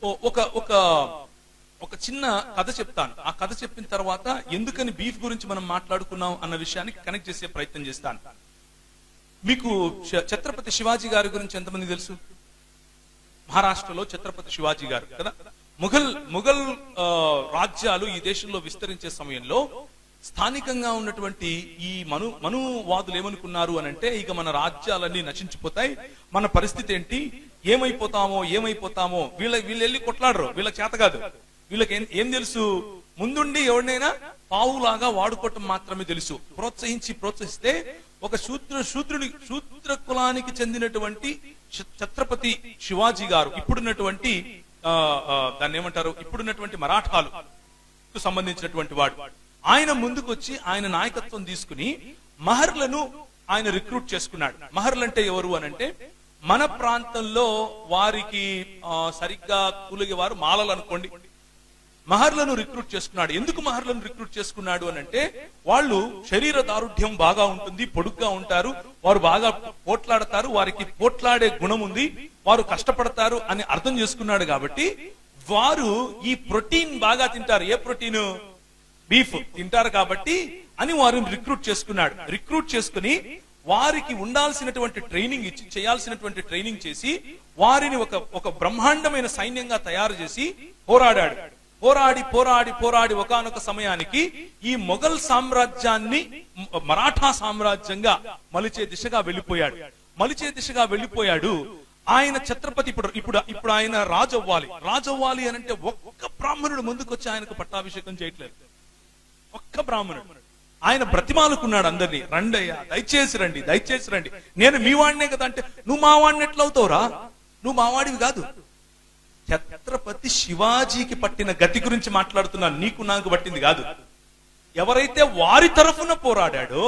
ఒక ఒక ఒక చిన్న కథ చెప్తాను. ఆ కథ చెప్పిన తర్వాత ఎందుకని బీఫ్ గురించి మనం మాట్లాడుకున్నాం అన్న విషయాన్ని కనెక్ట్ చేసే ప్రయత్నం చేస్తాను. మీకు ఛత్రపతి శివాజీ గారి గురించి ఎంతమంది తెలుసు? మహారాష్ట్రలో ఛత్రపతి శివాజీ గారు కదా. ముఘల్ రాజ్యాలు ఈ దేశంలో విస్తరించే సమయంలో స్థానికంగా ఉన్నటువంటి ఈ మనువాదులు ఏమనుకున్నారు అని అంటే, ఇక మన రాజ్యాలన్నీ నశించిపోతాయి, మన పరిస్థితి ఏంటి, ఏమైపోతామో వీళ్ళు వెళ్ళి కొట్లాడరు, వీళ్ళకి చేత కాదు. వీళ్ళకి ఏం తెలుసు? ముందుండి ఎవరినైనా పావులాగా వాడుకోవటం మాత్రమే తెలుసు. ప్రోత్సహిస్తే ఒక శూద్ర కులానికి చెందినటువంటి ఛత్రపతి శివాజీ గారు, ఇప్పుడున్నటువంటి దాన్ని ఏమంటారు, ఇప్పుడున్నటువంటి మరాఠాలకు సంబంధించినటువంటి వాడు, ఆయన ముందుకొచ్చి ఆయన నాయకత్వం తీసుకుని మహర్లను ఆయన రిక్రూట్ చేసుకున్నాడు. మహర్లు అంటే ఎవరు అనంటే, మన ప్రాంతంలో వారికి సరిగ్గా కూలిగేవారు మాలలు అనుకోండి. మహర్లను రిక్రూట్ చేసుకున్నాడు. ఎందుకు మహర్లను రిక్రూట్ చేసుకున్నాడు అనంటే, వాళ్ళు శరీర దారుఢ్యం బాగా ఉంటుంది, పొడుగ్గా ఉంటారు, వారు బాగా పోట్లాడతారు, వారికి పోట్లాడే గుణం ఉంది, వారు కష్టపడతారు అని అర్థం చేసుకున్నాడు. కాబట్టి వారు ఈ ప్రోటీన్ బాగా తింటారు. ఏ ప్రోటీన్? బీఫ్ తింటారు కాబట్టి అని వారిని రిక్రూట్ చేసుకున్నాడు. రిక్రూట్ చేసుకుని వారికి ఉండాల్సినటువంటి ట్రైనింగ్ ఇచ్చి, చేయాల్సినటువంటి ట్రైనింగ్ చేసి, వారిని ఒక బ్రహ్మాండమైన సైన్యంగా తయారు చేసి పోరాడాడు. పోరాడి ఒకానొక సమయానికి ఈ మొఘల్ సామ్రాజ్యాన్ని మరాఠా సామ్రాజ్యంగా మలిచే దిశగా వెళ్ళిపోయాడు. ఆయన ఛత్రపతి ఇప్పుడు ఆయన రాజు అవ్వాలి అని అంటే ఒక్క బ్రాహ్మణుడు ముందుకొచ్చి ఆయనకు పట్టాభిషేకం చేయట్లేదు. ఒక్క బ్రాహ్మణుడు. ఆయన బ్రతిమాలుకున్నాడు అందరినీ, రండయ్యా, దయచేసి రండి, నేను మీ వాడినే కదా అంటే, నువ్వు మా వాడిని ఎట్లా అవుతావురా, నువ్వు మా వాడివి కాదు. ఛత్రపతి శివాజీకి పట్టిన గతి గురించి మాట్లాడుతున్నాను, నీకు నాకు పట్టింది కాదు. ఎవరైతే వారి తరఫున పోరాడాడో,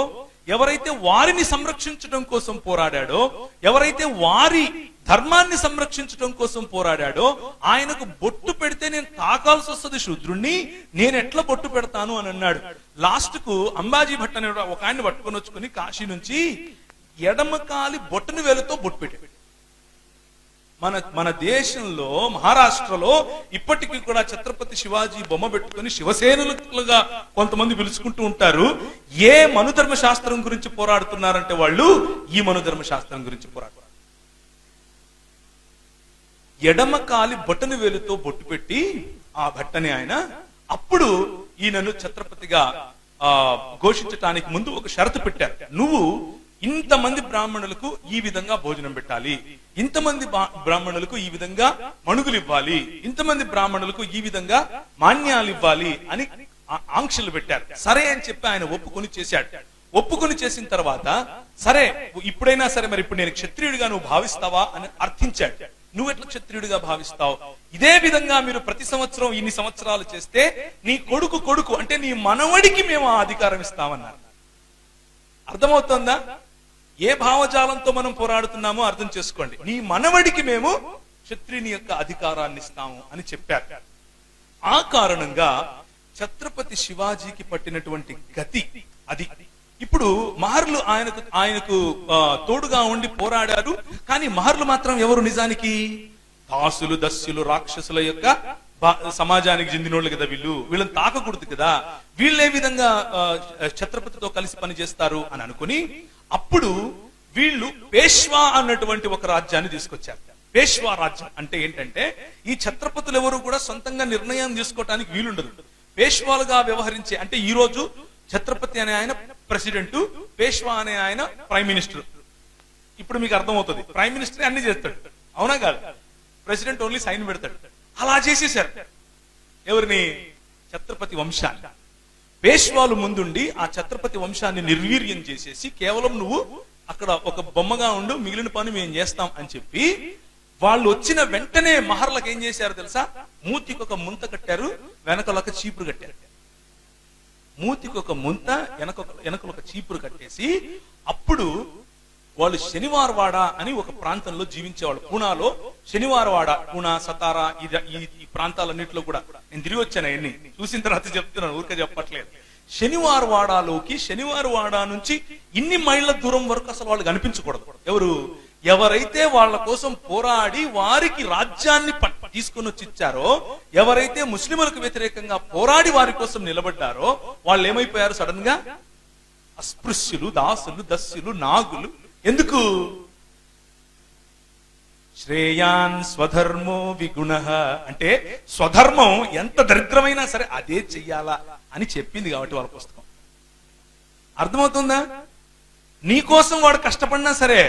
ఎవరైతే వారిని సంరక్షించడం కోసం పోరాడాడో, ఎవరైతే వారి ధర్మాన్ని సంరక్షించడం కోసం పోరాడాడో, ఆయనకు బొట్టు పెడితే నేను తాకాల్సి వస్తుంది శూద్రుణ్ణి, నేను ఎట్లా బొట్టు పెడతాను అని అన్నాడు. లాస్ట్ కు అంబాజీ భట్ అనే ఒక ఆయన్ని పట్టుకొని వచ్చుకుని కాశీ నుంచి ఎడమకాలి బొట్టును వేలుతో బొట్టు పెట్టాడు. మన దేశంలో మహారాష్ట్రలో ఇప్పటికీ కూడా ఛత్రపతి శివాజీ బొమ్మ పెట్టుకుని శివసేనులుగా కొంతమంది పిలుచుకుంటూ ఉంటారు. ఏ మనుధర్మ శాస్త్రం గురించి పోరాడుతున్నారంటే వాళ్ళు ఈ మనుధర్మ శాస్త్రం గురించి పోరాడుతున్నారు. ఎడమ కాలి బొట్టను వేలుతో బొట్టు పెట్టి ఆ భట్టని ఆయన అప్పుడు ఈయనను ఛత్రపతిగా ఘోషించటానికి ముందు ఒక షరతు పెట్టారు. నువ్వు ఇంతమంది బ్రాహ్మణులకు ఈ విధంగా భోజనం పెట్టాలి, ఇంతమంది బ్రాహ్మణులకు ఈ విధంగా మణుగులు ఇవ్వాలి, ఇంతమంది బ్రాహ్మణులకు ఈ విధంగా మాన్యాలు ఇవ్వాలి అని ఆంక్షలు పెట్టారు. సరే అని చెప్పి ఆయన ఒప్పుకొని చేశాడు. ఒప్పుకొని చేసిన తర్వాత సరే ఇప్పుడైనా సరే, మరి ఇప్పుడు నేను క్షత్రియుడిగా నువ్వు భావిస్తావా అని అర్థించాడు. నువ్వెట్లా క్షత్రియుడిగా భావిస్తావు? ఇదే విధంగా మీరు ప్రతి సంవత్సరం ఇన్ని సంవత్సరాలు చేస్తే నీ కొడుకు అంటే నీ మనవడికి మేము ఆ అధికారం ఇస్తామన్నారు. అర్థమవుతుందా? ఏ భావజాలంతో మనం పోరాడుతున్నామో అర్థం చేసుకోండి. నీ మనవడికి మేము క్షత్రియుని యొక్క అధికారాన్ని ఇస్తాము అని చెప్పారు. ఆ కారణంగా ఛత్రపతి శివాజీకి పట్టినటువంటి గతి అది. ఇప్పుడు మహర్లు ఆయనకు తోడుగా ఉండి పోరాడారు. కానీ మహర్లు మాత్రం ఎవరు? నిజానికి దాసులు, దస్యులు, రాక్షసుల యొక్క సమాజానికి చెందినోళ్ళు కదా. వీళ్ళని తాకకూడదు కదా. వీళ్ళే విధంగా ఛత్రపతితో కలిసి పనిచేస్తారు అని అనుకుని అప్పుడు వీళ్ళు పేష్వా అన్నటువంటి ఒక రాజ్యాన్ని తీసుకొచ్చారు. పేష్వా రాజ్యం అంటే ఏంటంటే, ఈ ఛత్రపతులు ఎవరు కూడా సొంతంగా నిర్ణయం తీసుకోవటానికి వీలుండదు. పేష్వాలుగా వ్యవహరించే, అంటే ఈ రోజు ఛత్రపతి అనే ఆయన ప్రెసిడెంట్, పేష్వా అనే ఆయన ప్రైమ్ మినిస్టర్. ఇప్పుడు మీకు అర్థమవుతుంది, ప్రైమ్ మినిస్టర్ అన్ని చేస్తాడు, అవునా కాదు? ప్రెసిడెంట్ ఓన్లీ సైన్ పెడతాడు. అలా చేసేసారు ఎవరిని? ఛత్రపతి వంశాన్ని. పేష్వాలు ముందుండి ఆ ఛత్రపతి వంశాన్ని నిర్వీర్యం చేసేసి, కేవలం నువ్వు అక్కడ ఒక బొమ్మగా ఉండు, మిగిలిన పని మేము చేస్తాం అని చెప్పి వాళ్ళు వచ్చిన వెంటనే మహర్లకు ఏం చేశారు తెలుసా? మూతికి ఒక ముంత కట్టారు, వెనకలొక చీపురు కట్టారు. మూతికి ఒక ముంత, వెనకలొక చీపురు కట్టేసి అప్పుడు వాళ్ళు శనివారవాడ అని ఒక ప్రాంతంలో జీవించేవాళ్ళు. పూనాలో శనివారవాడ, పూనా, సతారా, ఈ ప్రాంతాలన్నింటిలో కూడా నేను తిరిగి వచ్చాను. అవన్నీ చూసిన తర్వాత చెప్తున్నాను, ఊరికే చెప్పట్లేదు. శనివారవాడలోకి, శనివారవాడ నుంచి ఇన్ని మైళ్ళ దూరం వరకు అసలు వాళ్ళు కనిపించకూడదు. ఎవరైతే వాళ్ళ కోసం పోరాడి వారికి రాజ్యాన్ని తీసుకొని వచ్చి ఇచ్చారో, ఎవరైతే ముస్లింలకు వ్యతిరేకంగా పోరాడి వారి కోసం నిలబడ్డారో వాళ్ళు ఏమైపోయారు? సడన్ గా అస్పృశ్యులు, దాసులు, దస్యులు, నాగులు. ఎందుకు? శ్రేయాన్ స్వధర్మో విగుణః అంటే స్వధర్మం ఎంత దరిద్రమైనా సరే అదే చెయ్యాలా అని చెప్పింది కాబట్టి వాళ్ళ పుస్తకం. అర్థమవుతుందా? నీకోసం వాడు కష్టపడినా సరే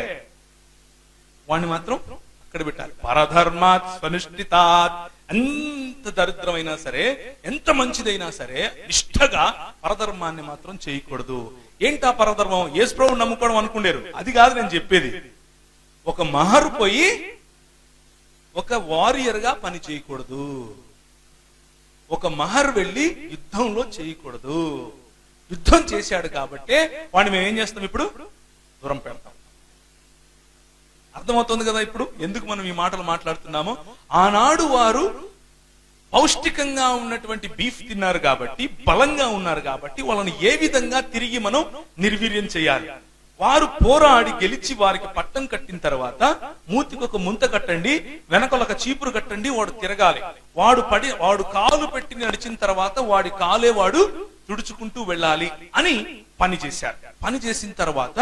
వాడిని మాత్రం అక్కడ పెట్టాలి. పరధర్మాత్ స్వనుష్ఠితాత్. ఎంత దరిద్రమైనా సరే, ఎంత మంచిదైనా సరే నిష్ఠగా పరధర్మాన్ని మాత్రం చేయకూడదు. ఏంటా పరధర్మం? యేసు ప్రభువుని నమ్ముకోవడం అనుకుండేరు. అది కాదు నేను చెప్పేది. ఒక మహరు పోయి ఒక వారియర్ గా పని చేయకూడదు. ఒక మహర్ వెళ్ళి యుద్ధంలో చేయకూడదు. యుద్ధం చేశాడు కాబట్టి వాడిని మేము ఏం చేస్తాం? ఇప్పుడు దూరం పెడతాం. అర్థమవుతుంది కదా ఇప్పుడు ఎందుకు మనం ఈ మాటలు మాట్లాడుతున్నామో? ఆనాడు వారు పౌష్టికంగా ఉన్నటువంటి బీఫ్ తిన్నారు కాబట్టి, బలంగా ఉన్నారు కాబట్టి వాళ్ళని ఏ విధంగా తిరిగి మనం నిర్వీర్యం చేయాలి? వారు పోరాడి గెలిచి వారికి పట్టం కట్టిన తర్వాత మూతికి ఒక ముంత కట్టండి, వెనకొక చీపురు కట్టండి, వాడు తిరగాలి. వాడు కాలు పెట్టి నడిచిన తర్వాత వాడి కాలే వాడు తుడుచుకుంటూ వెళ్ళాలి అని పని చేశారు. పని చేసిన తర్వాత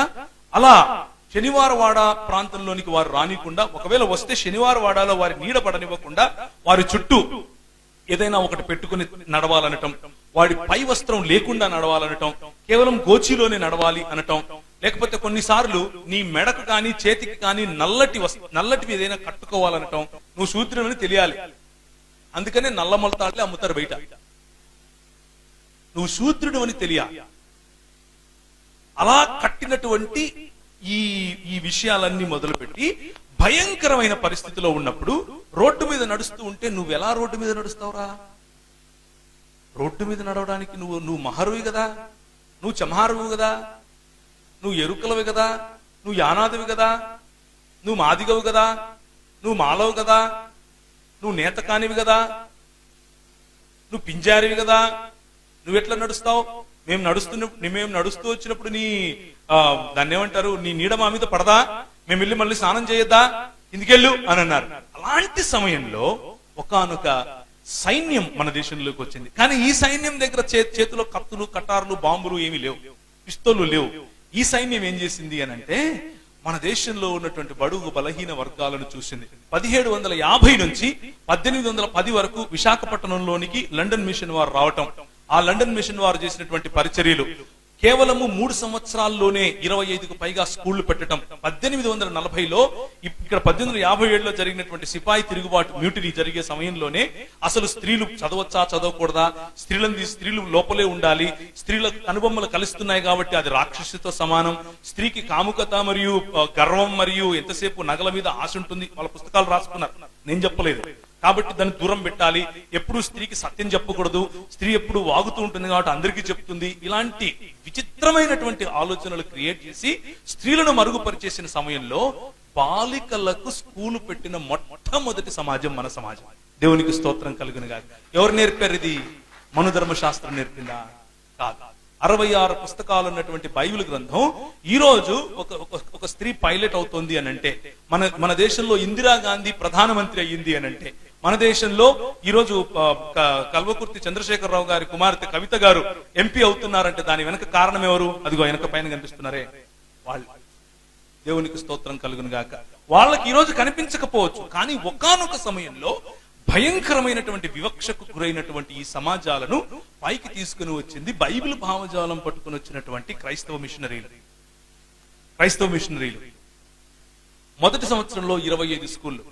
అలా శనివారవాడ ప్రాంతంలోనికి వారు రానికుండా, ఒకవేళ వస్తే శనివారవాడలో వారి నీడ పడనివ్వకుండా వారి చుట్టూ ఏదైనా ఒకటి పెట్టుకుని నడవాలనటం, వాడి పై వస్త్రం లేకుండా నడవాలనటం, కేవలం గోచిలోనే నడవాలి అనటం, లేకపోతే కొన్నిసార్లు నీ మెడకు కానీ చేతికి కానీ నల్లటివి ఏదైనా కట్టుకోవాలనటం. నువ్వు శూద్రుడని తెలియాలి, అందుకనే నల్ల మొలతాడులే అమ్ముతారు బయట. నువ్వు శూద్రుడు అని తెలియాలి. అలా కట్టినటువంటి ఈ విషయాలన్నీ మొదలుపెట్టి భయంకరమైన పరిస్థితిలో ఉన్నప్పుడు రోడ్డు మీద నడుస్తూ ఉంటే నువ్వు ఎలా రోడ్డు మీద నడుస్తావురా? రోడ్డు మీద నడవడానికి నువ్వు మహరువి కదా, నువ్వు చమహారువు కదా, నువ్వు ఎరుకలవి కదా, నువ్వు యానాదివి కదా, నువ్వు మాదిగవు కదా, నువ్వు మాలవు కదా, నువ్వు నేతకానివి కదా, నువ్వు పింజారివి కదా. నువ్వెట్లా నడుస్తావు? మేము నడుస్తూ వచ్చినప్పుడు దాన్ని ఏమంటారు, నీ నీడ మా మీద పడదా? మేము వెళ్ళి మళ్ళీ స్నానం చేయొద్దా? ఇందుకెళ్ళు అని అన్నారు. అలాంటి సమయంలో ఒకానొక సైన్యం మన దేశంలోకి వచ్చింది. కానీ ఈ సైన్యం దగ్గర చేతిలో కత్తులు, కటార్లు, బాంబులు ఏమీ లేవు, పిస్తోలు లేవు. ఈ సైన్యం ఏం చేసింది అని అంటే మన దేశంలో ఉన్నటువంటి బడుగు బలహీన వర్గాలను చూసింది. 1750 నుంచి 1810 వరకు విశాఖపట్నంలోనికి లండన్ మిషన్ వారు రావటం, ఆ లండన్ మిషన్ వారు చేసినటువంటి పరిచర్యలు, కేవలము 3 సంవత్సరాల్లోనే 25కు పైగా స్కూళ్లు పెట్టడం. 1840లో ఇక్కడ 1857లో జరిగినటువంటి సిపాయి తిరుగుబాటు మ్యూటినీ జరిగే సమయంలోనే అసలు స్త్రీలు చదవచ్చా చదవకూడదా, స్త్రీలు లోపలే ఉండాలి, స్త్రీల అనుబొమ్మలు కలుస్తున్నాయి కాబట్టి అది రాక్షసితో సమానం, స్త్రీకి కాముకత మరియు గర్వం మరియు ఎంతసేపు నగల మీద ఆశ ఉంటుంది, వాళ్ళ పుస్తకాలు రాసుకున్నారు, నేను చెప్పలేదు. కాబట్టి దాన్ని దూరం పెట్టాలి, ఎప్పుడు స్త్రీకి సత్యం చెప్పకూడదు, స్త్రీ ఎప్పుడు వాగుతూ ఉంటుంది కాబట్టి అందరికీ చెప్తుంది. ఇలాంటి విచిత్రమైనటువంటి ఆలోచనలు క్రియేట్ చేసి స్త్రీలను మరుగుపరిచేసిన సమయంలో బాలికలకు స్కూలు పెట్టిన మొట్టమొదటి సమాజం మన సమాజం. దేవునికి స్తోత్రం కలుగునుగా. ఎవరు నేర్పారు ఇది? మనుధర్మశాస్త్రం నేర్పిందా? కాదు. 66 పుస్తకాలు ఉన్నటువంటి బైబిల్ గ్రంథం ఈ రోజు ఒక స్త్రీ పైలట్ అవుతోంది అని అంటే, మన దేశంలో ఇందిరాగాంధీ ప్రధానమంత్రి అయ్యింది అని అంటే, మన దేశంలో ఈ రోజు కల్వకుర్తి చంద్రశేఖరరావు గారి కుమార్తె కవిత గారు ఎంపీ అవుతున్నారంటే దాని వెనక కారణం ఎవరు? అదిగో వెనక పైన కనిపిస్తున్నారే వాళ్ళు. దేవునికి స్తోత్రం కలుగును గాక. వాళ్ళకి ఈ రోజు కనిపించకపోవచ్చు, కానీ ఒకానొక సమయంలో భయంకరమైనటువంటి వివక్షకు గురైనటువంటి ఈ సమాజాలను పైకి తీసుకుని వచ్చింది బైబిల్ భావజాలం పట్టుకుని వచ్చినటువంటి క్రైస్తవ మిషనరీలు. మొదటి సంవత్సరంలో 25 స్కూళ్ళు,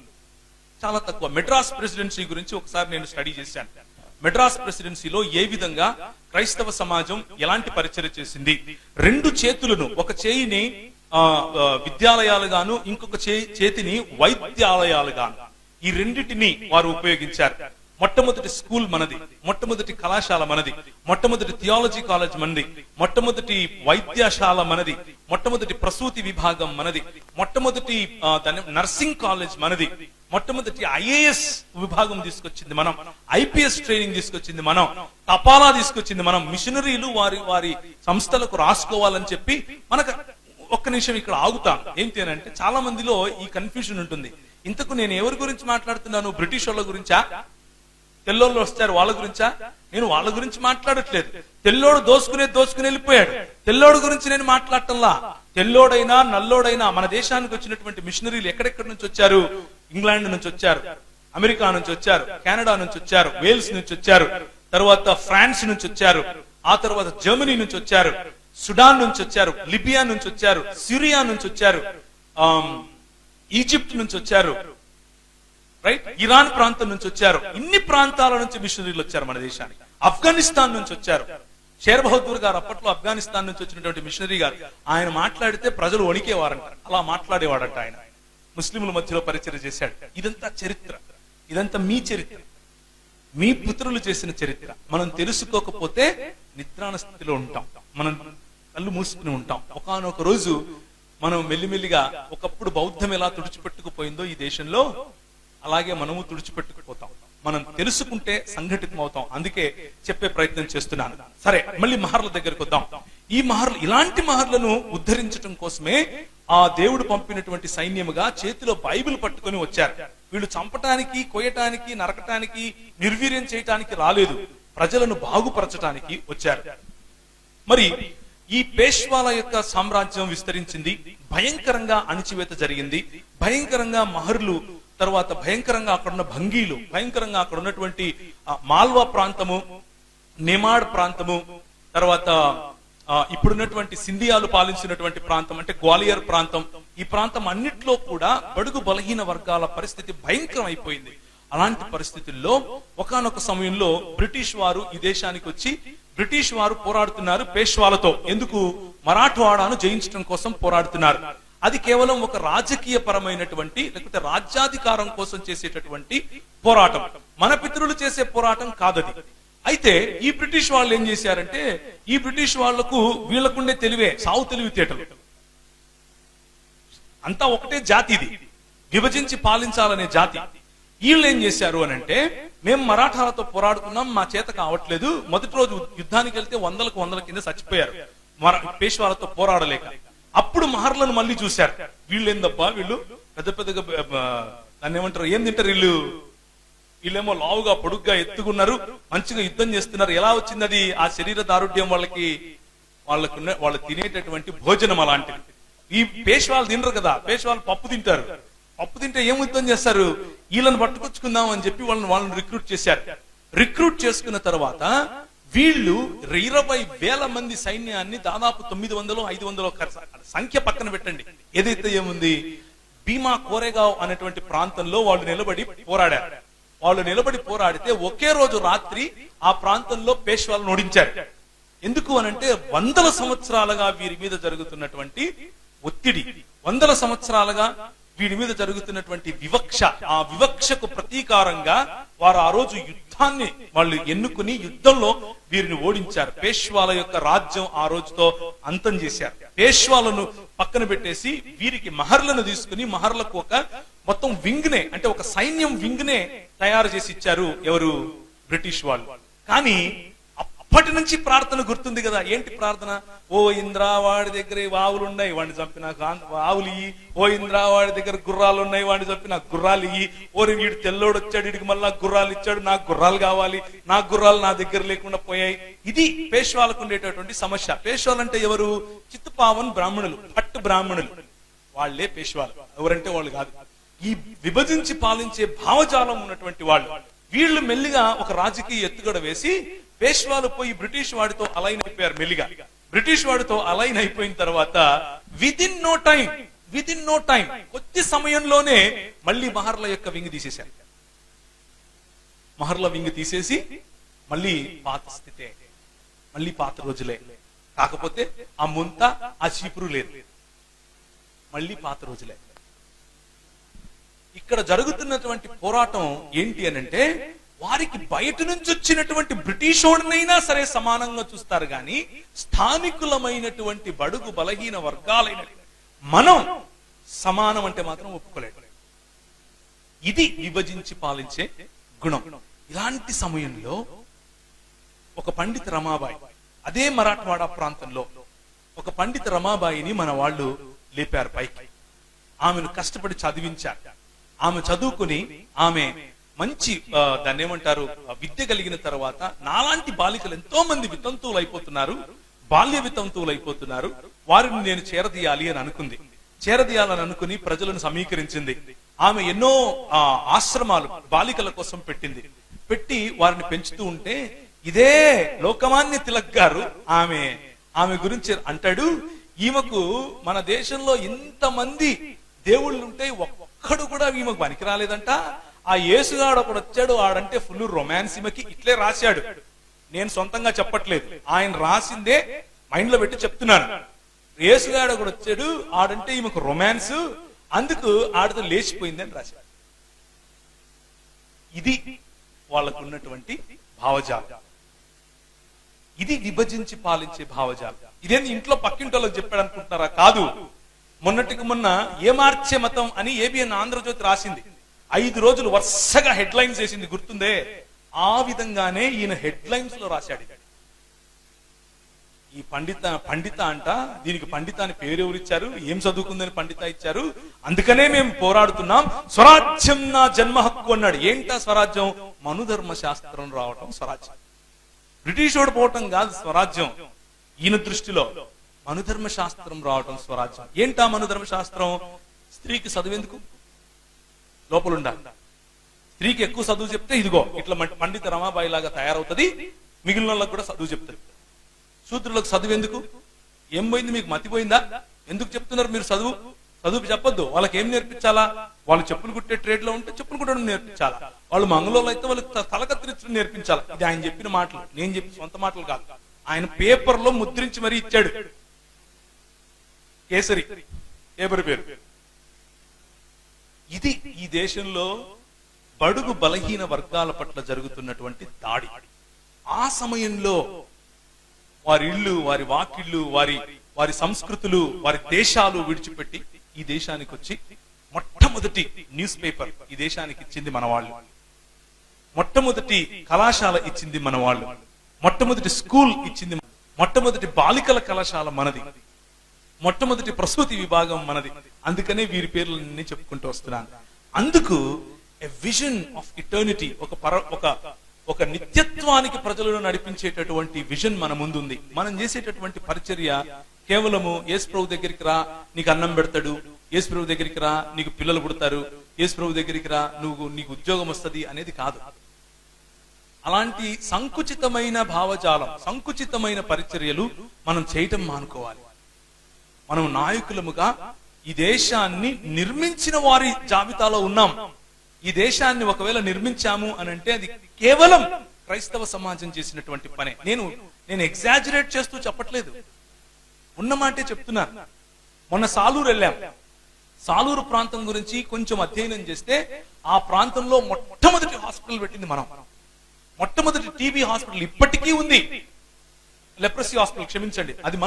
చాలా తక్కువ. మెడ్రాస్ ప్రెసిడెన్సీ గురించి ఒకసారి నేను స్టడీ చేశాను. మెడ్రాస్ ప్రెసిడెన్సీలో ఏ విధంగా క్రైస్తవ సమాజం ఎలాంటి పరిచర్య చేసింది. 2 చేతులను, ఒక చేయిని విద్యాలయాలుగాను, ఇంకొక చేతిని వైద్యాలయాలుగాను, ఈ రెండిటిని వారు ఉపయోగించారు. మొట్టమొదటి స్కూల్ మనది, మొట్టమొదటి కళాశాల మనది, మొట్టమొదటి థియాలజీ కాలేజ్ మనది, మొట్టమొదటి వైద్యశాల మనది, మొట్టమొదటి ప్రసూతి విభాగం మనది, మొట్టమొదటి నర్సింగ్ కాలేజ్ మనది, మొట్టమొదటి ఐఏఎస్ విభాగం తీసుకొచ్చింది మనం, ఐపీఎస్ ట్రైనింగ్ తీసుకొచ్చింది మనం, తపాలా తీసుకొచ్చింది మనం. మిషనరీలు వారి సంస్థలకు రాసుకోవాలని చెప్పి మనకు ఒక్క నిమిషం ఇక్కడ ఆగుతాం. ఏంటి అని అంటే, చాలా మందిలో ఈ కన్ఫ్యూజన్ ఉంటుంది. ఇంతకు నేను ఎవరి గురించి మాట్లాడుతున్నాను? బ్రిటిష్ వాళ్ళ గురించా? తెల్లోళ్ళు వస్తారు వాళ్ళ గురించా? నేను వాళ్ళ గురించి మాట్లాడట్లేదు. తెల్లోడు దోసుకుని వెళ్ళిపోయాడు. తెల్లోడు గురించి నేను మాట్లాడటంలా. తెల్లోడైనా నల్లోడైనా మన దేశానికి వచ్చినటువంటి మిషనరీలు ఎక్కడెక్కడి నుంచి వచ్చారు? ఇంగ్లాండ్ నుంచి వచ్చారు, అమెరికా నుంచి వచ్చారు, కెనడా నుంచి వచ్చారు, వేల్స్ నుంచి వచ్చారు, తర్వాత ఫ్రాన్స్ నుంచి వచ్చారు, ఆ తర్వాత జర్మనీ నుంచి వచ్చారు, సుడాన్ నుంచి వచ్చారు, లిబియా నుంచి వచ్చారు, సిరియా నుంచి వచ్చారు, ఈజిప్ట్ నుంచి వచ్చారు, రైట్, ఇరాన్ ప్రాంతం నుంచి వచ్చారు. ఇన్ని ప్రాంతాల నుంచి మిషనరీలు వచ్చారు మన దేశానికి. ఆఫ్ఘనిస్తాన్ నుంచి వచ్చారు. షేర్ బహదూర్ గారు అప్పట్లో ఆఫ్ఘనిస్తాన్ నుంచి వచ్చినటువంటి మిషనరీ గారు. ఆయన మాట్లాడితే ప్రజలు వణికేవారంట. అలా మాట్లాడేవాడంట ఆయన. ముస్లింల మధ్యలో పరిచయం చేశాడు. ఇదంతా చరిత్ర, ఇదంతా మీ చరిత్ర, మీ పుత్రులు చేసిన చరిత్ర. మనం తెలుసుకోకపోతే నిద్రాణ స్థితిలో ఉంటాం, మనం కళ్ళు మూసుకుని ఉంటాం. ఒకానొక రోజు మనం మెల్లిమెల్లిగా, ఒకప్పుడు బౌద్ధం ఎలా తుడిచిపెట్టుకుపోయిందో ఈ దేశంలో, అలాగే మనము తుడిచిపెట్టుకుపోతాం. మనం తెలుసుకుంటే సంఘటితం అవుతాం. అందుకే చెప్పే ప్రయత్నం చేస్తున్నాను. సరే, మళ్ళీ మహర్ల దగ్గరకు వద్దాం. ఈ మహర్లు, ఇలాంటి మహర్లను ఉద్ధరించడం కోసమే ఆ దేవుడు పంపినటువంటి సైన్యముగా చేతిలో బైబిల్ పట్టుకొని వచ్చారు. వీళ్ళు చంపటానికి, కొయ్యటానికి, నరకటానికి, నిర్వీర్యం చేయటానికి రాలేదు. ప్రజలను బాగుపరచటానికి వచ్చారు. మరి ఈ పేష్వాల యొక్క సామ్రాజ్యం విస్తరించింది. భయంకరంగా అణిచివేత జరిగింది. భయంకరంగా మహర్లు, తర్వాత భయంకరంగా అక్కడున్న భంగీలు, భయంకరంగా అక్కడ ఉన్నటువంటి మాల్వా ప్రాంతము, నెమాడ్ ప్రాంతము, తర్వాత ఇప్పుడున్నటువంటి సింధియాలు పాలించినటువంటి ప్రాంతం అంటే గ్వాలియర్ ప్రాంతం, ఈ ప్రాంతం అన్నిట్లో కూడా బడుగు బలహీన వర్గాల పరిస్థితి భయంకరం అయిపోయింది. అలాంటి పరిస్థితుల్లో ఒకానొక సమయంలో బ్రిటిష్ వారు ఈ దేశానికి వచ్చి, బ్రిటిష్ వారు పోరాడుతున్నారు పేష్వాలతో. ఎందుకు? మరాఠవాడాను జయించడం కోసం పోరాడుతున్నారు. అది కేవలం ఒక రాజకీయ పరమైనటువంటి, లేకపోతే రాజ్యాధికారం కోసం చేసేటటువంటి పోరాటం. మన పితరులు చేసే పోరాటం కాదది. అయితే ఈ బ్రిటిష్ వాళ్ళు ఏం చేశారంటే, ఈ బ్రిటిష్ వాళ్లకు వీళ్లకుండే తెలివే, సావు తెలివితేటలు. అంతా ఒకటే జాతి, ఇది విభజించి పాలించాలనే జాతి. వీళ్ళు ఏం చేశారు అని అంటే, మేము మరాఠాలతో పోరాడుకున్నాం, మా చేత కావట్లేదు. మొదటి రోజు యుద్ధానికి వెళ్తే వందల కింద చచ్చిపోయారు పేష్వాలతో పోరాడలేక. అప్పుడు మహర్లను మళ్ళీ చూశారు. వీళ్ళు ఏందబ్బా, వీళ్ళు పెద్ద పెద్దగా దాన్ని ఏమంటారు, ఏం తింటారు వీళ్ళు, వీళ్ళేమో లావుగా పొడుగ్గా ఎత్తుకున్నారు, మంచిగా యుద్ధం చేస్తున్నారు. ఎలా వచ్చింది అది? ఆ శరీర దారుఢ్యం వాళ్ళు తినేటటువంటి భోజనం అలాంటిది. ఈ పేష్వాలు తినరు కదా, పేష్వాలు పప్పు తింటారు. పప్పు తింటే ఏం యుద్ధం చేస్తారు? వీళ్ళని పట్టుకొచ్చుకుందాం అని చెప్పి వాళ్ళని రిక్రూట్ చేశారు. రిక్రూట్ చేసుకున్న తర్వాత వీళ్ళు 20,000 మంది సైన్యాన్ని, దాదాపు 900-500 సంఖ్య పక్కన పెట్టండి, ఏదైతే ఏముంది, భీమా కోరేగావ్ అనేటువంటి ప్రాంతంలో వాళ్ళు నిలబడి పోరాడారు. వాళ్ళు నిలబడి పోరాడితే ఒకే రోజు రాత్రి ఆ ప్రాంతంలో పేష్వాలను ఓడించారు. ఎందుకు అనంటే, 100 సంవత్సరాలుగా వీరి మీద జరుగుతున్నటువంటి ఒత్తిడి, 100 సంవత్సరాలుగా వీడి మీద జరుగుతున్నటువంటి వివక్ష, ఆ వివక్షకు ప్రతీకారంగా వారు ఆ రోజు యుద్ధాన్ని వాళ్ళు ఎన్నుకుని యుద్ధంలో వీరిని ఓడించారు. పేష్వాల యొక్క రాజ్యం ఆ రోజుతో అంతం చేశారు. పేష్వాలను పక్కన పెట్టేసి వీరికి మహర్లను తీసుకుని, మహర్లకు ఒక మొత్తం వింగ్ నే, అంటే ఒక సైన్యం వింగ్ నే తయారు చేసి ఇచ్చారు. ఎవరు? బ్రిటిష్ వాళ్ళు. కానీ అప్పటి నుంచి ప్రార్థన గుర్తుంది కదా. ఏంటి ప్రార్థన? ఓ ఇంద్ర, వాడి దగ్గర ఆవులు ఉన్నాయి, వాడిని చంపి నాకు ఆవులు ఇయ్యి. ఓ ఇంద్ర, వాడి దగ్గర గుర్రాలు ఉన్నాయి, వాడిని చంపి నాకు గుర్రాలు ఇయ్యి. ఓరి వీడు తెల్లోడు వచ్చాడు, వీడికి మళ్ళా గుర్రాలు ఇచ్చాడు, నాకు గుర్రాలు కావాలి, నా గుర్రాలు నా దగ్గర లేకుండా పోయాయి. ఇది పేష్వాలకు ఉండేటటువంటి సమస్య. పేష్వాలు అంటే ఎవరు? చిత్తుపావన్ బ్రాహ్మణులు, పట్టు బ్రాహ్మణులు, వాళ్లే పేష్వాలు. ఎవరంటే వాళ్ళు కాదు, ఈ విభజించి పాలించే భావజాలం ఉన్నటువంటి వాళ్ళు. వీళ్ళు మెల్లిగా ఒక రాజకీయ ఎత్తుగడ వేసి పేష్వాలు పోయి బ్రిటిష్ వాడితో అలైన్ అయిపోయారు. మెల్లిగా బ్రిటిష్ వాడితో అలైన్ అయిపోయిన తర్వాత విత్ ఇన్ నో టైం కొద్ది సమయంలోనే మళ్ళీ మహర్ల యొక్క వింగ్ తీసేశారు. మహర్ల వింగ్ తీసేసి మళ్ళీ పాత స్థితే, మళ్ళీ పాత రోజులే. కాకపోతే ఆ ముంత, ఆ చీపురు లేదు, మళ్ళీ పాత రోజులే. ఇక్కడ జరుగుతున్నటువంటి పోరాటం ఏంటి అనంటే, వారికి బయట నుంచి వచ్చినటువంటి బ్రిటిష్ వాడినైనా సరే సమానంగా చూస్తారు, గాని స్థానికులమైనటువంటి బడుగు బలహీన వర్గాలైన మనం సమానం అంటే మాత్రం ఒప్పుకోలేదు. ఇది విభజించి పాలించే గుణం. ఇలాంటి సమయంలో ఒక పండిత రమాబాయి, అదే మరాఠవాడ ప్రాంతంలో ఒక పండిత రమాబాయిని మన వాళ్ళు లేపారు పైకి. ఆమెను కష్టపడి చదివించారు. ఆమె చదువుకుని ఆమె మంచి దాన్ని ఏమంటారు విద్య కలిగిన తర్వాత నాలాంటి బాలికలు ఎంతో మంది వితంతువులు అయిపోతున్నారు, బాల్య వితంతువులు అయిపోతున్నారు, వారిని నేను చేరదీయాలి అని అనుకుంది. చేరదీయాలని అనుకుని ప్రజలను సమీకరించింది. ఆమె ఎన్నో ఆశ్రమాలు బాలికల కోసం పెట్టింది. పెట్టి వారిని పెంచుతూ ఉంటే ఇదే లోకమాన్య తిలక్ గారు ఆమె గురించి అంటాడు, ఈమెకు మన దేశంలో ఇంతమంది దేవుళ్ళు ఉంటే ఒక్కడు కూడా ఈమెకు పనికి రాలేదంట. ఆ యేసుగాడు ఒకడు వచ్చాడు, ఆడంటే ఫుల్ రొమాన్స్. ఈమెకి ఇట్లే రాశాడు, నేను సొంతంగా చెప్పట్లేదు, ఆయన రాసిందే మైండ్ లో పెట్టి చెప్తున్నాను. యేసుగాడు ఒకడు వచ్చాడు, ఆడంటే ఈమెకు రొమాన్స్, అందుకు ఆడితో లేచిపోయింది అని రాశాడు. ఇది వాళ్ళకు ఉన్నటువంటి భావజాలం. ఇది విభజించి పాలించే భావజాలం. ఇదేంది ఇంట్లో పక్కింటోళ్ళకి చెప్పాడు అనుకుంటున్నారా? కాదు. మొన్నటికి మొన్న ఏ మార్చే మతం అని ఏబిఎన్ ఆంధ్రజ్యోతి రాసింది. 5 రోజులు వరుసగా హెడ్ లైన్స్ వేసింది, గుర్తుందే? ఆ విధంగానే ఈయన హెడ్ లైన్స్ లో రాశాడు. ఈ పండిత అంట, దీనికి పండిత అని పేరు ఎవరిచ్చారు? ఏం చదువుకుందని పండిత ఇచ్చారు? అందుకనే మేము పోరాడుతున్నాం. స్వరాజ్యం నా జన్మ హక్కు అన్నాడు. ఏంటా స్వరాజ్యం? మనుధర్మ శాస్త్రం రావటం స్వరాజ్యం. బ్రిటిష్ వాడు పోవటం కాదు స్వరాజ్యం. ఈయన దృష్టిలో మనుధర్మ శాస్త్రం రావటం స్వరాజ్యం. ఏంటా మనుధర్మ శాస్త్రం? స్త్రీకి చదువెందుకు? లోపలుండాలి. స్త్రీకి ఎక్కువ చదువు చెప్తే ఇదిగో ఇట్లా పండిత రమాబాయి లాగా తయారవుతుంది, మిగిలిన వాళ్ళకి కూడా చదువు చెప్తారు. శూద్రులకు చదువు ఎందుకు? ఏం పోయింది? మీకు మతిపోయిందా? ఎందుకు చెప్తున్నారు మీరు చదువు? చదువు చెప్పొద్దు. వాళ్ళకి ఏం నేర్పించాలా? వాళ్ళు చెప్పులు కుట్టే ట్రేడ్ లో ఉంటే చెప్పులు కుట్టడం నేర్పించాలా, వాళ్ళు మంగళూరులో అయితే వాళ్ళకి తలకత్తిరించడం నేర్పించాలా. ఇది ఆయన చెప్పిన మాటలు, నేను చెప్పిన సొంత మాటలు కాదు. ఆయన పేపర్ లో ముద్రించి మరీ ఇచ్చాడు. కేసరి పేపర్ పేరు. ఇది ఈ దేశంలో బడుగు బలహీన వర్గాల పట్ల జరుగుతున్నటువంటి దాడి. ఆ సమయంలో వారి ఇళ్ళు, వారి వాకిళ్ళు, వారి సంస్కృతులు, వారి దేశాలు విడిచిపెట్టి ఈ దేశానికి వచ్చి మొట్టమొదటి న్యూస్ పేపర్ ఈ దేశానికి ఇచ్చింది మన వాళ్ళు. మొట్టమొదటి కళాశాల ఇచ్చింది మన వాళ్ళు. మొట్టమొదటి స్కూల్ ఇచ్చింది, మొట్టమొదటి బాలికల కళాశాల మనది, మొట్టమొదటి ప్రసూతి విభాగం మనది. అందుకనే వీరి పేర్లన్నీ చెప్పుకుంటూ వస్తున్నాను. అందుకు ఎ విజన్ ఆఫ్ ఇటర్నిటీ, ఒక నిత్యత్వానికి ప్రజలను నడిపించేటటువంటి విజన్ మన ముందుంది. మనం చేసేటటువంటి పరిచర్య కేవలము యేసు ప్రభు దగ్గరికి రా నీకు అన్నం పెడతాడు, యేసు ప్రభు దగ్గరికి రా నీకు పిల్లలు పుడతారు, యేసు ప్రభు దగ్గరికి రా నీకు ఉద్యోగం వస్తుంది అనేది కాదు. అలాంటి సంకుచితమైన భావజాలం, సంకుచితమైన పరిచర్యలు మనం చేయటం మానుకోవాలి. మనం నాయకులముగా ఈ దేశాన్ని నిర్మించిన వారి జాబితాలో ఉన్నాం. ఈ దేశాన్ని ఒకవేళ నిర్మించాము అని అంటే అది కేవలం క్రైస్తవ సమాజం చేసినటువంటి పనే. నేను ఎగ్జాజరేట్ చేస్తూ చెప్పట్లేదు, ఉన్నమాటే చెప్తున్నాను. మొన్న సాలూరు వెళ్ళాం. సాలూరు ప్రాంతం గురించి కొంచెం అధ్యయనం చేస్తే ఆ ప్రాంతంలో మొట్టమొదటి హాస్పిటల్ పెట్టింది మనం. మొట్టమొదటి టీబీ హాస్పిటల్ ఇప్పటికీ ఉంది. లెప్రసీ హాస్పిటల్, క్షమించండి, అది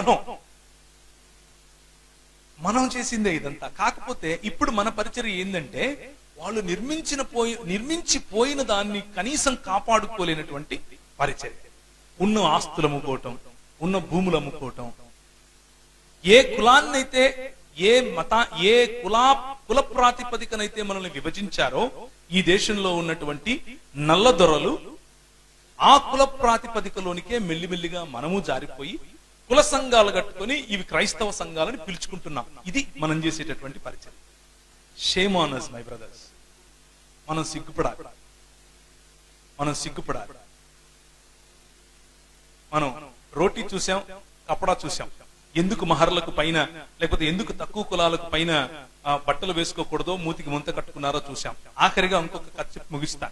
మనం చేసిందే ఇదంతా. కాకపోతే ఇప్పుడు మన పరిచర్య ఏంటంటే వాళ్ళు నిర్మించిపోయిన దాన్ని కనీసం కాపాడుకోలేనటువంటి పరిచర్య. ఉన్న ఆస్తులు అమ్ముకోవటం, ఉన్న భూములు అమ్ముకోవటం. ఏ కులాన్నైతే ఏ కుల ప్రాతిపదికనైతే మనల్ని విభజించారో ఈ దేశంలో ఉన్నటువంటి నల్ల దొరలు ఆ కుల ప్రాతిపదికలోనికే మెల్లిమెల్లిగా మనము జారిపోయి కుల సంఘాలు కట్టుకొని ఇవి క్రైస్తవ సంఘాలని పిలుచుకుంటున్నాం. ఇది మనం చేసేటటువంటి పరిచయం. Shame on us, my brothers. మనం సిగ్గుపడాలి. మనం రోటీ చూసాం, కపడా చూసాం. ఎందుకు మహర్లకు పైన లేకపోతే ఎందుకు తక్కువ కులాలకు పైన బట్టలు వేసుకోకూడదో, మూతికి ముంత కట్టుకున్నారో చూసాం. ఆఖరిగా ఇంకొక కథ చెప్పి ముగిస్తా.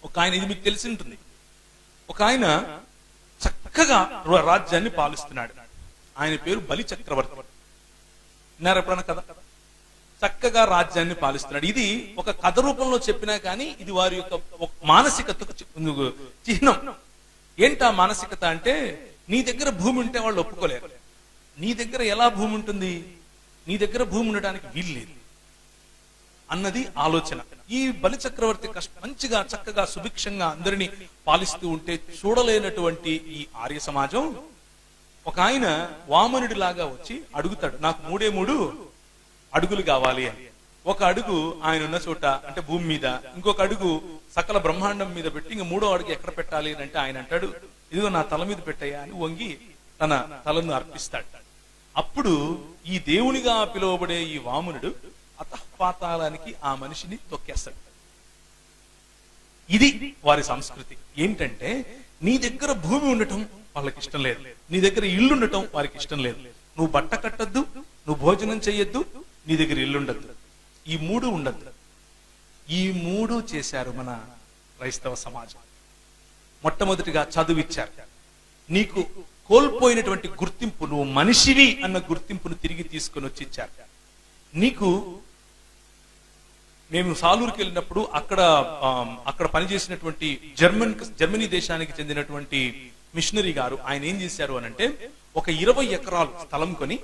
ఒక ఆయన, ఇది మీకు తెలిసి ఉంటుంది, ఒక ఆయన చక్కగా రాజ్యాన్ని పాలిస్తున్నాడు. ఆయన పేరు బలి చక్రవర్తి. విన్నారా ఎప్పుడన్నా కథ? చక్కగా రాజ్యాన్ని పాలిస్తున్నాడు. ఇది ఒక కథ రూపంలో చెప్పినా కానీ ఇది వారి యొక్క మానసికతకు చిహ్నం. ఏంటా మానసికత అంటే, నీ దగ్గర భూమి ఉంటే వాళ్ళు ఒప్పుకోలేరు. నీ దగ్గర ఎలా భూమి ఉంటుంది? నీ దగ్గర భూమి ఉండడానికి వీలు లేదు అన్నది ఆలోచన. ఈ బలి చక్రవర్తి మంచిగా చక్కగా సుభిక్షంగా అందరినీ పాలిస్తూ ఉంటే చూడలేనటువంటి ఈ ఆర్య సమాజం ఒక ఆయన వామనుడి లాగా వచ్చి అడుగుతాడు, నాకు 3 అడుగులు కావాలి అని. ఒక అడుగు ఆయన ఉన్న చోట అంటే భూమి మీద, ఇంకొక అడుగు సకల బ్రహ్మాండం మీద పెట్టి ఇంక మూడో అడుగు ఎక్కడ పెట్టాలి అంటే ఆయన అంటాడు, ఇదిగో నా తల మీద పెట్టయ్యా అని వంగి తన తలను అర్పిస్తాడు. అప్పుడు ఈ దేవునిగా పిలువబడే ఈ వామనుడు అతఃపాతాళానికి ఆ మనిషిని తొక్కేస్తాడు. ఇది వారి సంస్కృతి. ఏంటంటే నీ దగ్గర భూమి ఉండటం వాళ్ళకి ఇష్టం లేదు, నీ దగ్గర ఇల్లు ఉండటం వారికి ఇష్టం లేదు, నువ్వు బట్ట కట్టద్దు, నువ్వు భోజనం చెయ్యొద్దు, నీ దగ్గర ఇల్లు ఉండద్దు, ఈ మూడు ఉండద్దు. ఈ మూడు చేశారు మన క్రైస్తవ సమాజం. మొట్టమొదటిగా చదువిచ్చారు. నీకు కోల్పోయినటువంటి గుర్తింపు, నువ్వు మనిషివి అన్న గుర్తింపును తిరిగి తీసుకొని వచ్చి ఇచ్చారు. నీకు మేము సాలూరుకి వెళ్ళినప్పుడు అక్కడ పనిచేసినటువంటి జర్మనీ దేశానికి చెందినటువంటి మిషనరీ గారు ఆయన ఏం చేశారు అనంటే, ఒక 20 ఎకరాలు స్థలం కొని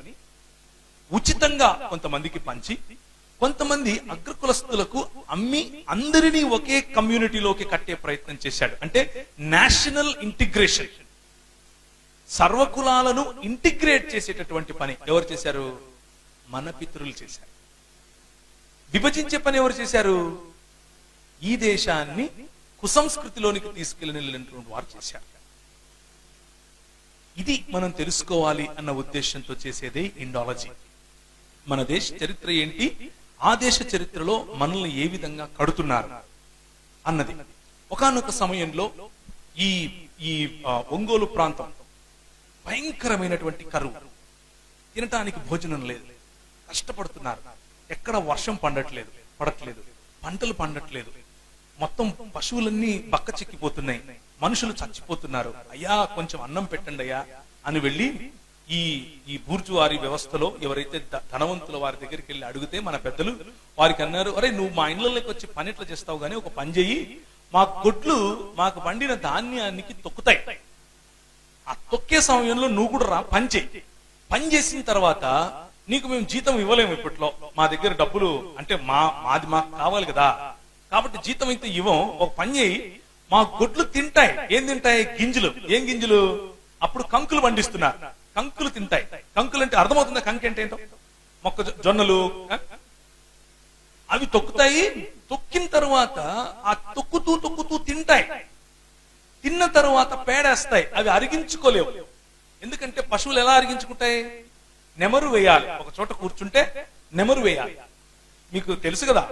ఉచితంగా కొంతమందికి పంచి, కొంతమంది అగ్రకులస్తులకు అమ్మి అందరినీ ఒకే కమ్యూనిటీలోకి కట్టే ప్రయత్నం చేశాడు. అంటే నేషనల్ ఇంటిగ్రేషన్, సర్వకులాలను ఇంటిగ్రేట్ చేసేటటువంటి పని ఎవరు చేశారు? మన పితరులు చేశారు. విభజించే పని ఎవరు చేశారు? ఈ దేశాన్ని కుసంస్కృతిలోనికి తీసుకెళ్లినటువంటి వారు చేశారు. ఇది మనం తెలుసుకోవాలి అన్న ఉద్దేశంతో చేసేదే ఇండాలజీ. మన దేశ చరిత్ర ఏంటి, ఆ దేశ చరిత్రలో మనల్ని ఏ విధంగా కడుతున్నారు అన్నది. ఒకానొక సమయంలో ఈ ఒంగోలు ప్రాంతం భయంకరమైనటువంటి కరువు, తినటానికి భోజనం లేదు, కష్టపడుతున్నారు. ఎక్కడ వర్షం పడట్లేదు, పంటలు పండట్లేదు, మొత్తం పశువులన్నీ బక్క చిక్కిపోతున్నాయి, మనుషులు చచ్చిపోతున్నారు. అయ్యా కొంచెం అన్నం పెట్టండి అయ్యా అని వెళ్ళి ఈ బూర్జువారి వ్యవస్థలో ఎవరైతే ధనవంతుల వారి దగ్గరికి వెళ్ళి అడిగితే మన పెద్దలు వారికి అన్నారు, అరే నువ్వు మా ఇండ్లలోకి వచ్చి పని ఎట్లా చేస్తావు గానీ ఒక పని చెయ్యి, మా గొడ్లు మాకు పండిన ధాన్యానికి తొక్కుతాయి, ఆ తొక్కే సమయంలో నువ్వు కూడా రా పని చెయ్యి, పని చేసిన తర్వాత నీకు మేము జీతం ఇవ్వలేము, ఇప్పట్లో మా దగ్గర డబ్బులు అంటే మాది మాకు కావాలి కదా, కాబట్టి జీతం అయితే ఇవ్వం, ఒక పని చేయి, మా గొడ్లు తింటాయి. ఏం తింటాయి? గింజలు. ఏం గింజలు? అప్పుడు కంకులు పండిస్తున్నారు, కంకులు తింటాయి. కంకులు అంటే అర్థమవుతుందా? కంకి అంటే ఏంటో? మొక్కజొన్నలు అవి తొక్కుతాయి. తొక్కిన తర్వాత ఆ తొక్కుతూ తింటాయి. తిన్న తర్వాత పేడేస్తాయి. అవి అరిగించుకోలేవు. ఎందుకంటే పశువులు ఎలా అరిగించుకుంటాయి? నెమరు వేయాలి. ఒక చోట కూర్చుంటే నెమరు వేయాలి. మీకు తెలుసు కదా,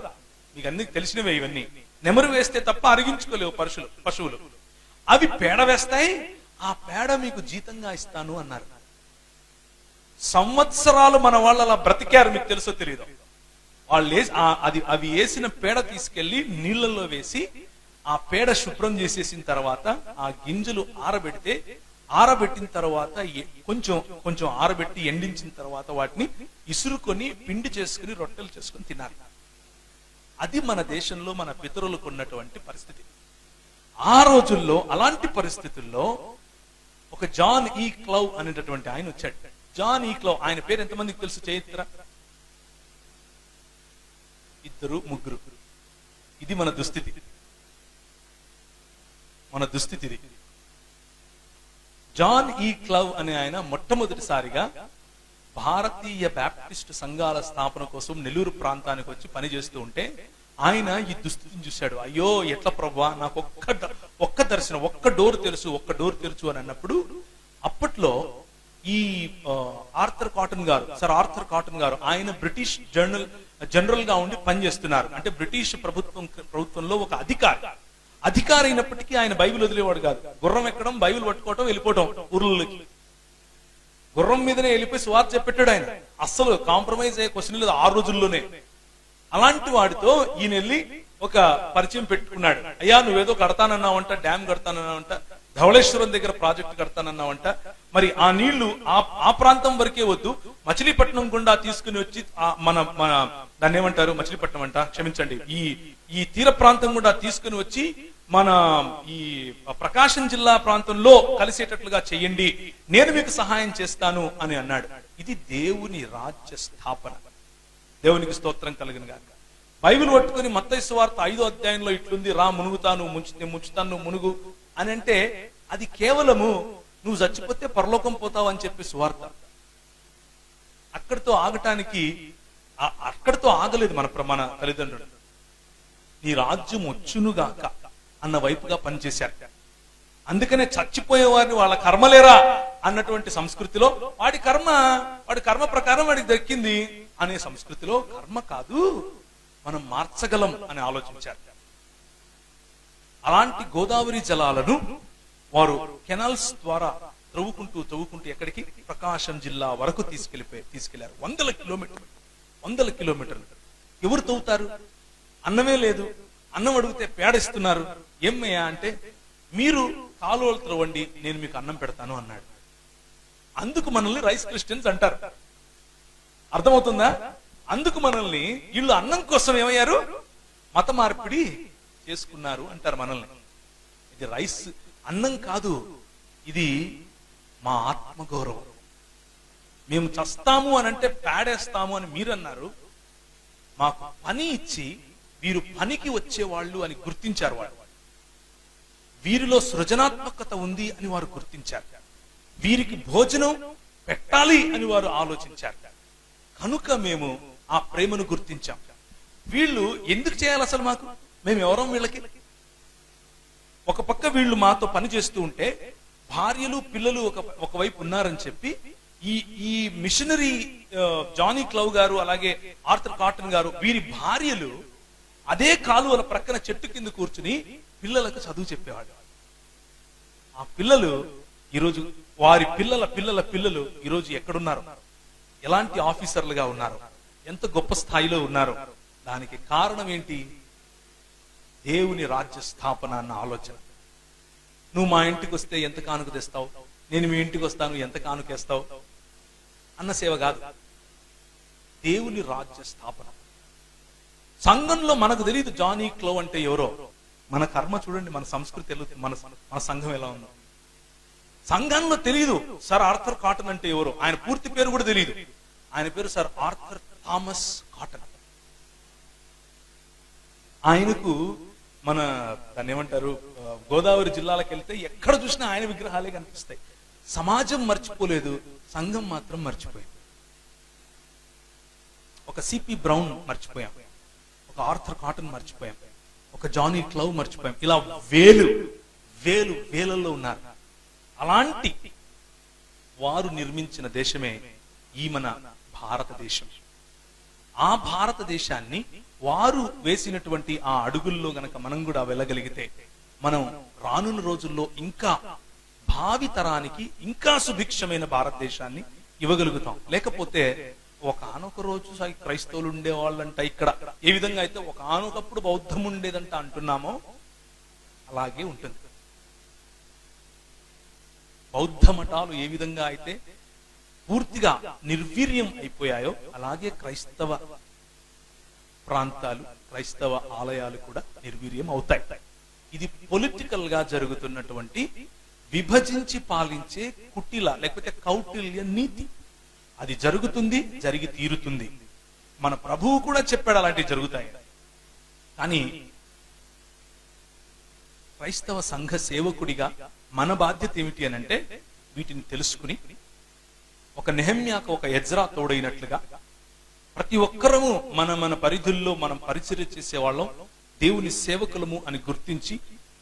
మీకు అన్ని తెలిసినవే ఇవన్నీ. నెమరు వేస్తే తప్ప అరిగించుకోలేవు పశువులు. అవి పేడ వేస్తాయి. ఆ పేడ మీకు జీతంగా ఇస్తాను అన్నారు. సంవత్సరాలు మన వాళ్ళు అలా బ్రతికారు. మీకు తెలుసో తెలియదు. వాళ్ళు అవి వేసిన పేడ తీసుకెళ్లి నీళ్లలో వేసి ఆ పేడ శుభ్రం చేసేసిన తర్వాత ఆ గింజలు ఆరబెట్టిన తర్వాత కొంచెం ఆరబెట్టి ఎండించిన తర్వాత వాటిని ఇసురుకొని పిండి చేసుకుని రొట్టెలు చేసుకుని తినాలి. అది మన దేశంలో మన పితరులకు ఉన్నటువంటి పరిస్థితి. ఆ రోజుల్లో అలాంటి పరిస్థితుల్లో ఒక జాన్ ఈ క్లౌ అనేటటువంటి ఆయన వచ్చాడు. జాన్ ఈ క్లౌ, ఆయన పేరు ఎంతమందికి తెలుసు? చరిత్ర 2, 3. ఇది మన దుస్థితి. జాన్ ఈ క్లౌ అనే ఆయన మొట్టమొదటిసారిగా భారతీయ బ్యాప్టిస్ట్ సంఘాల స్థాపన కోసం నెల్లూరు ప్రాంతానికి వచ్చి పనిచేస్తూ ఉంటే ఆయన ఈ దుస్థితిని చూశాడు. అయ్యో ఎట్లా ప్రభువా, నాకు ఒక్క దర్శనం, ఒక్క డోర్ తెలుసు అని అన్నప్పుడు, అప్పట్లో ఈ సర్ ఆర్థర్ కాటన్ గారు ఆయన బ్రిటిష్ జనరల్ గా ఉండి పనిచేస్తున్నారు. అంటే బ్రిటిష్ ప్రభుత్వంలో ఒక అధికారి అయినప్పటికీ ఆయన బైబిల్ వదిలేవాడు కాదు. గుర్రం ఎక్కడం, బైబిల్ పట్టుకోవటం, వెళ్ళిపోవటం ఊర్లకి. గుర్రం మీదనే వెళ్ళిపోయి సువార్త చెప్పెట్టాడు ఆయన. అస్సలు కాంప్రమైజ్ అయ్యే క్వశ్చన్ లేదు ఆ రోజుల్లోనే. అలాంటి వాడితో ఈయన వెళ్ళి ఒక పరిచయం పెట్టుకున్నాడు. అయ్యా నువ్వేదో కడతానన్నావంట, డ్యామ్ కడతానన్నావంట, ధవళేశ్వరం దగ్గర ప్రాజెక్ట్ కడతానన్నావంట, మరి ఆ నీళ్లు ఆ ప్రాంతం వరకే వద్దు, మచిలీపట్నం గుండా తీసుకుని వచ్చి మన దాన్ని ఏమంటారు, మచిలీపట్నం అంట, క్షమించండి, ఈ తీర ప్రాంతం గుండా తీసుకుని వచ్చి మన ఈ ప్రకాశం జిల్లా ప్రాంతంలో కలిసేటట్లుగా చెయ్యండి, నేను మీకు సహాయం చేస్తాను అని అన్నాడు. ఇది దేవుని రాజ్య స్థాపన. దేవునికి స్తోత్రం కలుగును గాక. బైబిల్ పట్టుకుని మత్తయి సువార్త 5వ అధ్యాయంలో ఇట్లుంది, రా మునుగుతాను, ముంచుతాను, మునుగు అని అంటే అది కేవలము నువ్వు చచ్చిపోతే పరలోకం పోతావు అని చెప్పి సువార్త. అక్కడితో ఆగటానికి అక్కడితో ఆగలేదు మన తల్లిదండ్రులు. నీ రాజ్యం వచ్చునుగాక అన్న వైపుగా పనిచేశారు. అందుకనే చచ్చిపోయే వారిని వాళ్ళ కర్మలేరా అన్నటువంటి సంస్కృతిలో వాడి కర్మ ప్రకారం వాడికి దక్కింది అనే సంస్కృతిలో కర్మ కాదు, మనం మార్చగలం అని ఆలోచించారు. అలాంటి గోదావరి జలాలను వారు కెనాల్స్ ద్వారా త్రవ్వుకుంటూ ఎక్కడికి, ప్రకాశం జిల్లా వరకు తీసుకెళ్లారు. 100 కిలోమీటర్లు. ఎవరు తవ్వుతారు? అన్నమే లేదు. అన్నం అడిగితే పేడిస్తున్నారు. ఏమయ్యా అంటే, మీరు కాలువలు త్రవ్వండి, నేను మీకు అన్నం పెడతాను అన్నాడు. అందుకు మనల్ని రైస్ క్రిస్టియన్స్ అంటారు. అర్థమవుతుందా? అందుకు మనల్ని వీళ్ళు అన్నం కోసం ఏమయ్యారు, మత మార్పిడి చేసుకున్నారు అంటారు మనల్ని. ఇది రైస్ అన్నం కాదు, ఇది మా ఆత్మగౌరవం. మేము చస్తాము అని అంటే పేడేస్తాము అని మీరు అన్నారు. మాకు పని ఇచ్చి వీరు పనికి వచ్చేవాళ్ళు అని గుర్తించారు. వీరిలో సృజనాత్మకత ఉంది అని వారు గుర్తించారు. వీరికి భోజనం పెట్టాలి అని వారు ఆలోచించారు. కనుక మేము ఆ ప్రేమను గుర్తించాం. వీళ్ళు ఎందుకు చేయాలి అసలు మాకు? మేము ఎవరం వీళ్ళకి? ఒక పక్క వీళ్ళు మాతో పని చేస్తూ ఉంటే భార్యలు పిల్లలు ఒకవైపు ఉన్నారని చెప్పి ఈ మిషనరీ జానీ క్లవ్ గారు, అలాగే ఆర్థర్ కాటన్ గారు, వీరి భార్యలు అదే కాలువల ప్రక్కన చెట్టు కింద కూర్చుని పిల్లలకు చదువు చెప్పేవాడు. ఆ పిల్లలు ఈరోజు, వారి పిల్లల పిల్లలు ఈరోజు ఎక్కడున్నారు, ఎలాంటి ఆఫీసర్లుగా ఉన్నారు, ఎంత గొప్ప స్థాయిలో ఉన్నారు. దానికి కారణం ఏంటి? దేవుని రాజ్య స్థాపన అన్న ఆలోచన. నువ్వు మా ఇంటికి వస్తే ఎంత కానుక తెస్తావు, నేను మీ ఇంటికి వస్తాను ఎంత కానుకేస్తావు అన్న సేవ కాదు, దేవుని రాజ్య స్థాపన. సంఘంలో మనకు తెలియదు జానీ క్లవ్ అంటే ఎవరో. మన కర్మ చూడండి, మన సంస్కృతి మన సంఘం ఎలా ఉందో. సంఘంలో తెలియదు సర్ ఆర్థర్ కాటన్ అంటే ఎవరో. ఆయన పూర్తి పేరు కూడా తెలియదు. ఆయన పేరు సర్ ఆర్థర్ థామస్ కాటన్. ఆయనకు మన దాన్ని ఏమంటారు, గోదావరి జిల్లాలకు వెళ్తే ఎక్కడ చూసినా ఆయన విగ్రహాలే కనిపిస్తాయి. సమాజం మర్చిపోలేదు, సంఘం మాత్రం మర్చిపోయింది. ఒక సిపి బ్రౌన్ మర్చిపోయాం, ఒక ఆర్థర్ కాటన్ మర్చిపోయాం, ఒక జానీ క్లవ్ మర్చిపోయాం. ఇలా వేలలో ఉన్నారు. అలాంటి వారు నిర్మించిన దేశమే ఈ మన భారతదేశం. ఆ భారతదేశాన్ని వారు వేసినటువంటి ఆ అడుగుల్లో గనక మనం కూడా వెళ్ళగలిగితే మనం రానున్న రోజుల్లో ఇంకా భావి తరానికి ఇంకా సుభిక్షమైన భారతదేశాన్ని ఇవ్వగలుగుతాం. లేకపోతే ఒకనొక రోజు క్రైస్తవులు ఉండేవాళ్ళంట ఇక్కడ, ఏ విధంగా అయితే ఒకనొకప్పుడు బౌద్ధం ఉండేదంట అంటున్నామో అలాగే ఉంటుంది. బౌద్ధ మఠాలు ఏ విధంగా అయితే పూర్తిగా నిర్వీర్యం అయిపోయాయో అలాగే క్రైస్తవ ప్రాంతాలు, క్రైస్తవ ఆలయాలు కూడా నిర్వీర్యం అవుతాయి. ఇది పొలిటికల్ గా జరుగుతున్నటువంటి విభజించి పాలించే కుటిల లేకపోతే కౌటిల్య నీతి. అది జరుగుతుంది, జరిగి తీరుతుంది. మన ప్రభువు కూడా చెప్పాడు అలాంటివి జరుగుతాయి. కానీ క్రైస్తవ సంఘ సేవకుడిగా మన బాధ్యత ఏమిటి అని అంటే, వీటిని తెలుసుకుని ఒక నెహెమ్యాకు ఒక ఎజ్రా తోడైనట్లుగా ప్రతి ఒక్కరము మన పరిధుల్లో మనం పరిచర్య చేసేవాళ్ళం, దేవుని సేవకులము అని గుర్తించి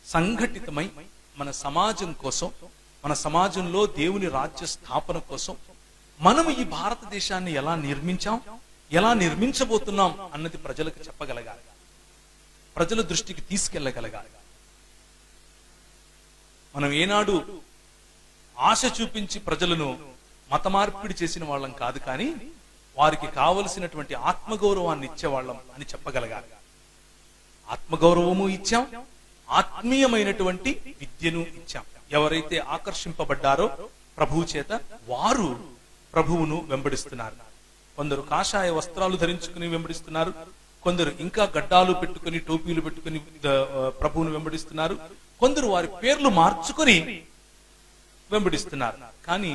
సంఘటితమై మన సమాజం కోసం, మన సమాజంలో దేవుని రాజ్య స్థాపన కోసం మనము ఈ భారతదేశాన్ని ఎలా నిర్మించాం, ఎలా నిర్మించబోతున్నాం అన్నది ప్రజలకు చెప్పగలగాలి, ప్రజల దృష్టికి తీసుకెళ్లగలగాలి. మనం ఏనాడు ఆశ చూపించి ప్రజలను మత మార్పిడి చేసిన వాళ్ళం కాదు, కానీ వారికి కావలసినటువంటి ఆత్మగౌరవాన్ని ఇచ్చేవాళ్ళం అని చెప్పగలగాలి. ఆత్మగౌరవము ఇచ్చాం, ఆత్మీయమైనటువంటి విద్యను ఇచ్చాం. ఎవరైతే ఆకర్షింపబడ్డారో ప్రభువు చేత వారు ప్రభువును వెంబడిస్తున్నారు. కొందరు కాషాయ వస్త్రాలు ధరించుకుని వెంబడిస్తున్నారు, కొందరు ఇంకా గడ్డాలు పెట్టుకుని టోపీలు పెట్టుకుని ప్రభువును వెంబడిస్తున్నారు, కొందరు వారి పేర్లు మార్చుకొని వెంబడిస్తున్నారు. కానీ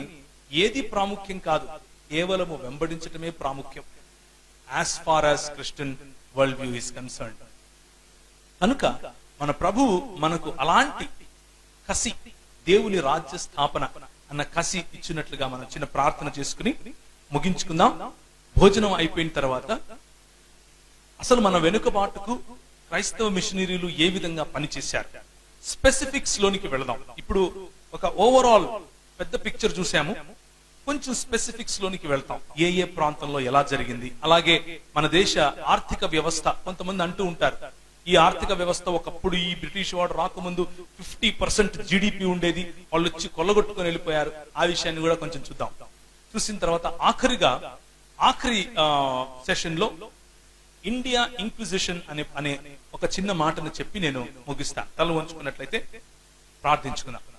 ఏది ప్రాముఖ్యం కాదు, కేవలము వెంబడించటమే ప్రాముఖ్యం as far as Christian world view is concerned. కనుక మన ప్రభువు మనకు అలాంటి కసి, దేవుని రాజ్య స్థాపన అన్న కసి ఇచ్చినట్లుగా మనం చిన్న ప్రార్థన చేసుకుని ముగించుకుందాం. భోజనం అయిపోయిన తర్వాత అసలు మన వెనుకబాటుకు క్రైస్తవ మిషనరీలు ఏ విధంగా పనిచేశారు, స్పెసిఫిక్స్ లోనికి వెళదాం. ఇప్పుడు ఒక ఓవరాల్ పెద్ద పిక్చర్ చూసాము, కొంచెం స్పెసిఫిక్స్ లోనికి వెళ్తాం. ఏ ఏ ప్రాంతంలో ఎలా జరిగింది, అలాగే మన దేశ ఆర్థిక వ్యవస్థ. కొంతమంది అంటూ ఉంటారు, ఈ ఆర్థిక వ్యవస్థ ఒకప్పుడు ఈ బ్రిటిష్ వాడు రాకముందు 50% జీడిపి ఉండేది, వాళ్ళు వచ్చి కొల్లగొట్టుకొని వెళ్ళిపోయారు. ఆ విషయాన్ని కూడా కొంచెం చూద్దాం. చూసిన తర్వాత ఆఖరి సెషన్ లో ఇండియా ఇంక్విజిషన్ అనే ఒక చిన్న మాటను చెప్పి నేను ముగిస్తా. తల వంచుకున్నట్లయితే ప్రార్థించుకుందాం.